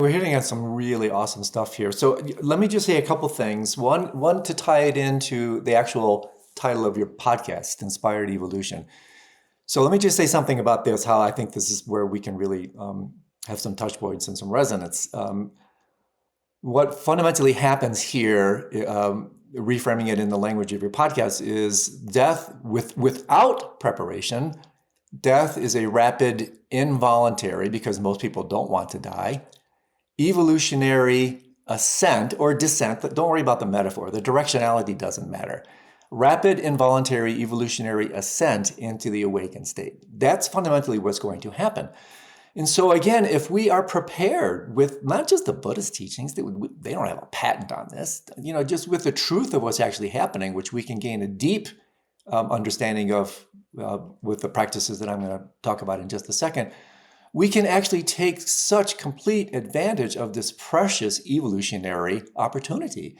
We're hitting on some really awesome stuff here. So let me just say a couple things. One to tie it into the actual title of your podcast, Inspired Evolution. So let me just say something about this, how I think this is where we can really have some touch points and some resonance. What fundamentally happens here, reframing it in the language of your podcast, is death without preparation. Death is a rapid, involuntary, because most people don't want to die, evolutionary ascent or descent. Don't worry about the metaphor. The directionality doesn't matter. Rapid, involuntary, evolutionary ascent into the awakened state. That's fundamentally what's going to happen. And so again, if we are prepared with not just the Buddhist teachings, they don't have a patent on this, just with the truth of what's actually happening, which we can gain a deep understanding of with the practices that I'm going to talk about in just a second, we can actually take such complete advantage of this precious evolutionary opportunity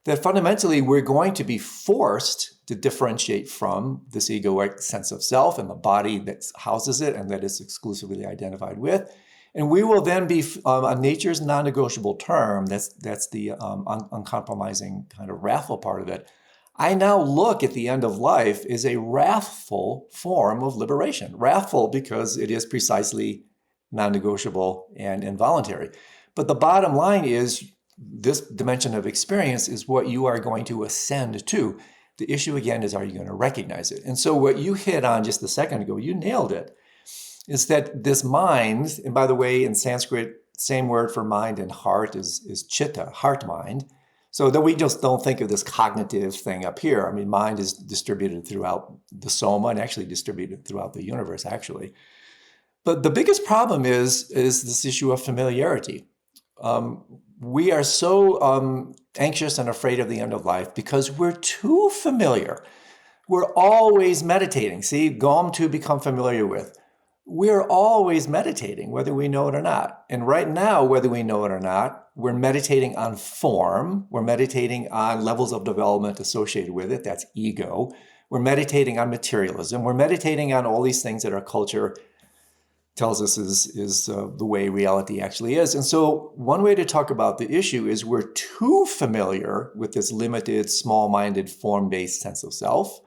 that fundamentally we're going to be forced to differentiate from this egoic sense of self and the body that houses it and that it's exclusively identified with. And we will then be on nature's non-negotiable term, that's the uncompromising kind of wrathful part of it. I now look at the end of life as a wrathful form of liberation. Wrathful because it is precisely non-negotiable and involuntary. But the bottom line is this dimension of experience is what you are going to ascend to. The issue again is, are you going to recognize it? And so what you hit on just a second ago, you nailed it, is that this mind, and by the way, in Sanskrit, same word for mind and heart is chitta, heart-mind. So that we just don't think of this cognitive thing up here. I mean, mind is distributed throughout the soma and actually distributed throughout the universe, actually. But the biggest problem is this issue of familiarity. We are so anxious and afraid of the end of life because we're too familiar. We're always meditating. See, Gom to become familiar with. We're always meditating, whether we know it or not. And right now, whether we know it or not, we're meditating on form. We're meditating on levels of development associated with it. That's ego. We're meditating on materialism. We're meditating on all these things that our culture tells us is the way reality actually is. And so one way to talk about the issue is we're too familiar with this limited, small-minded, form-based sense of self.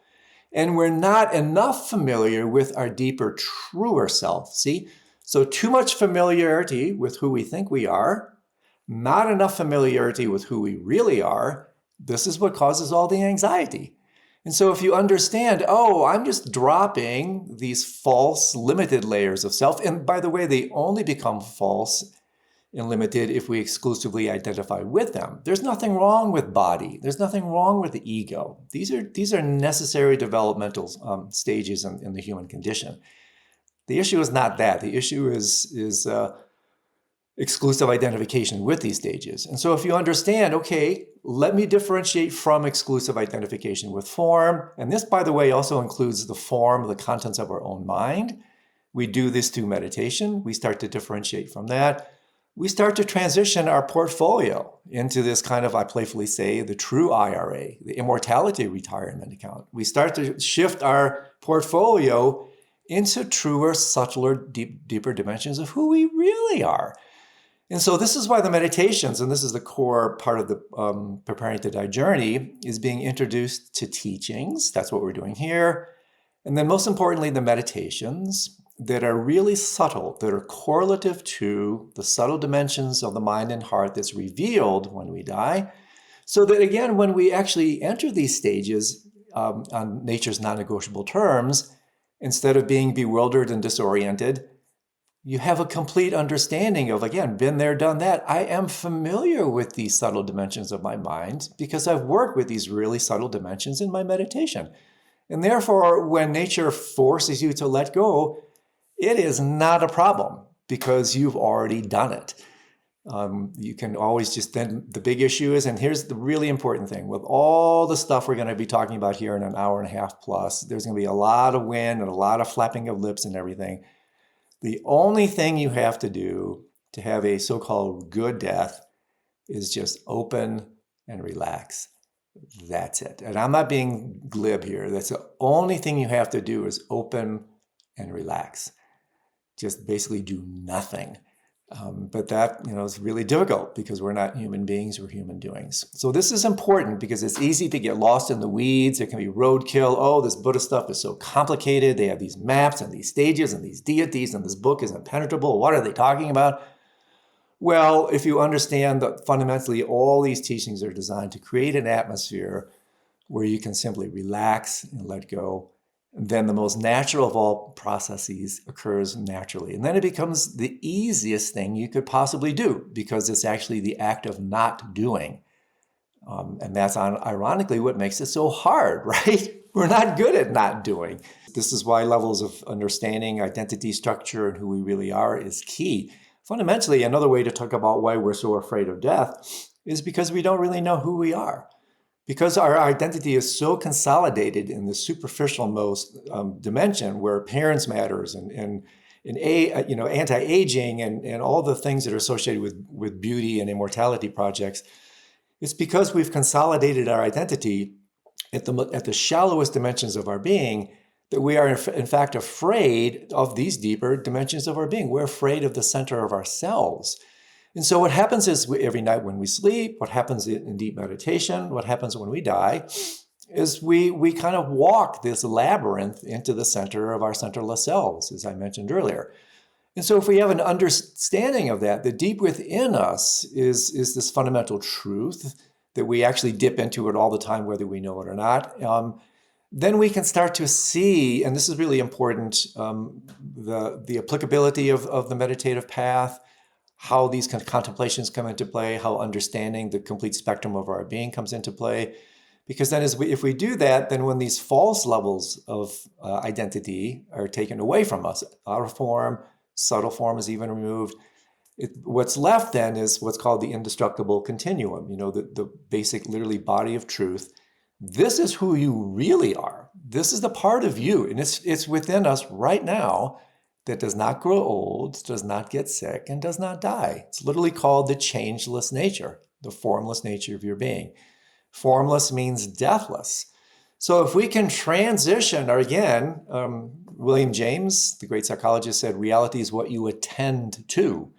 And we're not enough familiar with our deeper, truer self. See? So too much familiarity with who we think we are, not enough familiarity with who we really are. This is what causes all the anxiety. And so if you understand, oh, I'm just dropping these false, limited layers of self, and by the way, they only become false and limited if we exclusively identify with them. There's nothing wrong with body. There's nothing wrong with the ego. These are necessary developmental stages in the human condition. The issue is not that. The issue is exclusive identification with these stages. And so if you understand, okay, let me differentiate from exclusive identification with form. And this, by the way, also includes the form, the contents of our own mind. We do this through meditation. We start to differentiate from that. We start to transition our portfolio into this kind of, I playfully say, the true IRA, the immortality retirement account. We start to shift our portfolio into truer, subtler, deeper dimensions of who we really are. And so this is why the meditations, and this is the core part of the Preparing to Die journey, is being introduced to teachings. That's what we're doing here. And then most importantly, the meditations that are really subtle, that are correlative to the subtle dimensions of the mind and heart that's revealed when we die. So that again, when we actually enter these stages on nature's non-negotiable terms, instead of being bewildered and disoriented, you have a complete understanding of, again, been there, done that. I am familiar with these subtle dimensions of my mind because I've worked with these really subtle dimensions in my meditation. And therefore, when nature forces you to let go, it is not a problem because you've already done it. You can always just, then the big issue is, and here's the really important thing, with all the stuff we're going to be talking about here in an hour and a half plus, there's going to be a lot of wind and a lot of flapping of lips and everything. The only thing you have to do to have a so-called good death is just open and relax. That's it. And I'm not being glib here. That's the only thing you have to do is open and relax. Just basically do nothing. But that, is really difficult because we're not human beings, we're human doings. So this is important because it's easy to get lost in the weeds. It can be roadkill. Oh, this Buddhist stuff is so complicated. They have these maps and these stages and these deities, and this book is impenetrable. What are they talking about? Well, if you understand that fundamentally all these teachings are designed to create an atmosphere where you can simply relax and let go, then the most natural of all processes occurs naturally. And then it becomes the easiest thing you could possibly do because it's actually the act of not doing. And that's ironically what makes it so hard, right? We're not good at not doing. This is why levels of understanding, identity structure, and who we really are is key. Fundamentally, another way to talk about why we're so afraid of death is because we don't really know who we are. Because our identity is so consolidated in the superficial most dimension where appearance matters and anti-aging and all the things that are associated with beauty and immortality projects, it's because we've consolidated our identity at the shallowest dimensions of our being that we are in fact afraid of these deeper dimensions of our being. We're afraid of the center of ourselves. And so what happens is every night when we sleep, what happens in deep meditation, what happens when we die, is we kind of walk this labyrinth into the center of our centerless selves, as I mentioned earlier. And so if we have an understanding of that, the deep within us is this fundamental truth that we actually dip into it all the time, whether we know it or not, then we can start to see, and this is really important, the applicability of the meditative path, how these contemplations come into play, how understanding the complete spectrum of our being comes into play. Because then if we do that, then when these false levels of identity are taken away from us, outer form, subtle form is even removed, what's left then is what's called the indestructible continuum, the basic literally body of truth. This is who you really are. This is the part of you, and it's within us right now, that does not grow old, does not get sick, and does not die. It's literally called the changeless nature, the formless nature of your being. Formless means deathless. So if we can transition, or again, William James, the great psychologist, said reality is what you attend to.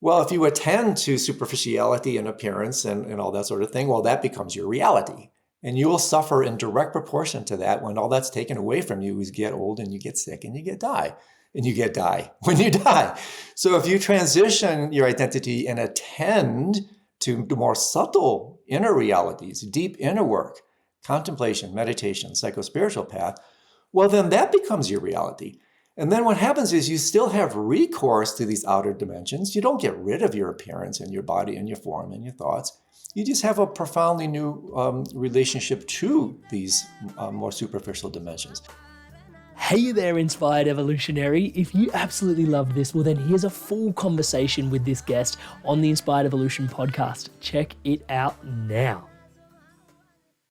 Well, if you attend to superficiality and appearance and all that sort of thing, well, that becomes your reality. And you will suffer in direct proportion to that when all that's taken away from you. Is get old and you get sick and you get die. And you get die when you die. So if you transition your identity and attend to the more subtle inner realities, deep inner work, contemplation, meditation, psycho-spiritual path, well, then that becomes your reality. And then what happens is you still have recourse to these outer dimensions. You don't get rid of your appearance and your body and your form and your thoughts. You just have a profoundly new relationship to these more superficial dimensions. Hey there, Inspired Evolutionary. If you absolutely loved this, well then here's a full conversation with this guest on the Inspired Evolution podcast. Check it out now.